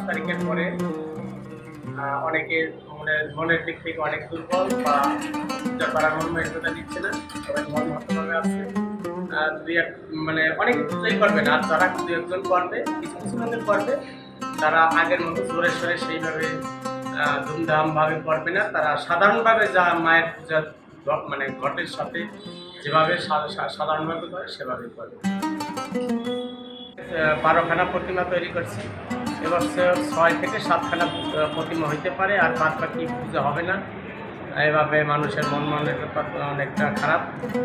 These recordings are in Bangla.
তারিখের পরে অনেকের মনের দিক থেকে অনেক দুর্বল বা পাড়ার মনোমাইজটা দিচ্ছে না, সবাই মর্মাহতভাবে আসছে। দুই এক অনেক কিছুই করবে না, আর যারা দু একজন করবে, কিছু কিছু লোকের করবে, তারা আগের মতো জোরে সোরে সেইভাবে ধুমধামভাবে করবে না। তারা সাধারণভাবে যা মায়ের পূজা ঘটের সাথে যেভাবে সাধারণভাবে করে সেভাবেই করবে। 12খানা প্রতিমা তৈরি করছি। এবছর 6 থেকে 7খানা প্রতিমা হইতে পারে, আর বাদ বাকি পূজা হবে না। এভাবে মানুষের মন মানসিকতা অনেকটা খারাপ,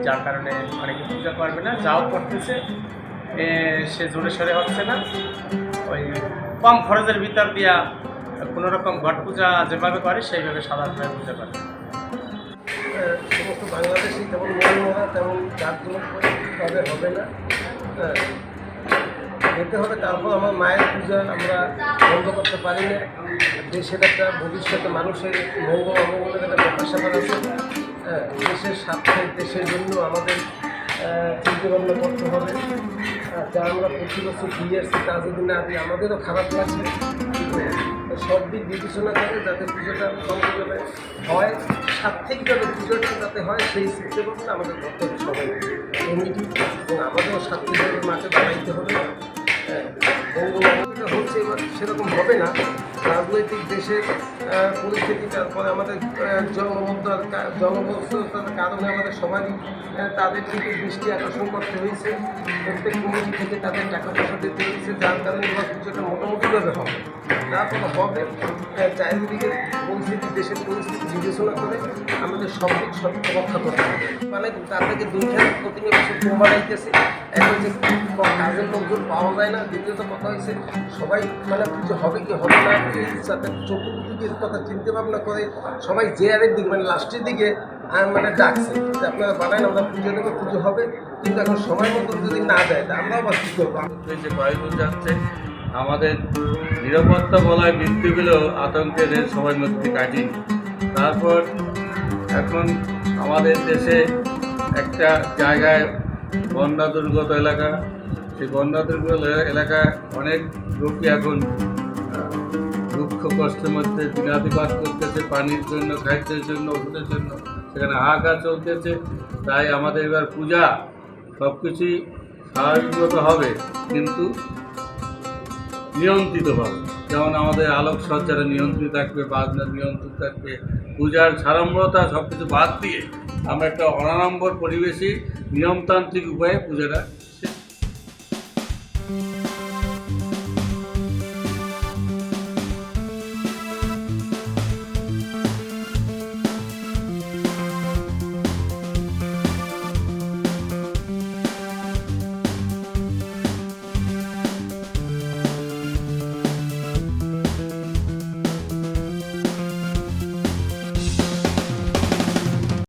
যার কারণে অনেকে পূজা করবে না। যাও করতেছে সে জোরে সোরে হচ্ছে না, ওই কম খরচের ভিতর দিয়া কোনোরকম ঘট পূজা যেভাবে করে সেইভাবে সাধারণভাবে পূজা করে। সমস্ত বাংলাদেশি যেমন মন মরা তেমন জাতগুলো তবে হবে না, যেতে হবে। তারপর আমার মায়ের পূজা আমরা বন্ধ করতে পারি না। দেশের একটা ভবিষ্যতে মানুষের মঙ্গল অমঙ্গলের একটা প্রত্যাশা করা আছে। দেশের স্বার্থে, দেশের জন্য আমাদের চিন্তাভাবনা করতে হবে। যা আমরা প্রতি বছর দিয়ে আসছি তা যদি না দিই আমাদেরও খারাপ লাগবে। সব দিক বিবেচনা করে যাতে পুজোটা সম্পূর্ণভাবে হয়, সার্থিকভাবে পুজোটা যাতে হয় সেই চিন্তাভাবনা আমাদের করতে হবে সবাই কমিটি, এবং আমাদেরও সার্থিকভাবে মাঠে বানাইতে হবে। হচ্ছে এবার সেরকম হবে না। রাজনৈতিক দেশের পরিস্থিতি, তারপরে আমাদের জনবস্ততার কারণে আমাদের সবারই তাদের থেকে দৃষ্টি আকর্ষণ করতে হয়েছে। প্রত্যেক কমিটি থেকে তাদের টাকা পয়সা দিতে হয়েছে, যার কারণে এবার কিছুটা মোটামুটিভাবে হবে। তারপরে হবে চারিদিকে পরিস্থিতি, দেশের পরিস্থিতি বিবেচনা করে আমাদের সব দিক রক্ষা করতে হবে। তার থেকে 2খানা প্রতিমা বছর বানাইতেছে। এখন যে কাজের লোকজন পাওয়া যায় না। দ্বিতীয়ত কথা হয়েছে সবাই পুজো হবে কি হবে না সাথে চতুর্দিকের কথা চিন্তা ভাবনা করে সবাই জেয়ারের দিকে লাস্টের দিকে ডাকছে যে আপনারা বানান, আমরা পুজো দেবো, পুজো হবে। কিন্তু এখন সময় মতো যদি না যায় তা আমরাও আবার কী করবো। যে কয়েকজন যাচ্ছে আমাদের নিরাপত্তা বলায় মৃত্যুগুলো আতঙ্কের সবার মধ্যে কাটিনি। তারপর এখন আমাদের দেশে একটা জায়গায় বন্যা দুর্গত এলাকা, সেই বন্যা দুর্গত এলাকায় অনেক লোকই এখন দুঃখ কষ্টের মধ্যে দিনাতিপাত করতেছে, পানির জন্য, খাদ্যের জন্য, ওষুধের জন্য, সেখানে হাহাকার চলতেছে। তাই আমাদের এবার পূজা সব কিছুই স্বাভাবিকমতো হবে, কিন্তু নিয়ন্ত্রিতভাবে। যেমন আমাদের আলোকসজ্জাটা নিয়ন্ত্রিত থাকবে, বাজনা নিয়ন্ত্রিত থাকবে, পূজার সাড়ম্বরতা সব কিছু বাদ দিয়ে আমরা একটা অনাড়ম্বর পরিবেশে নিয়মতান্ত্রিক উপায়ে পূজাটা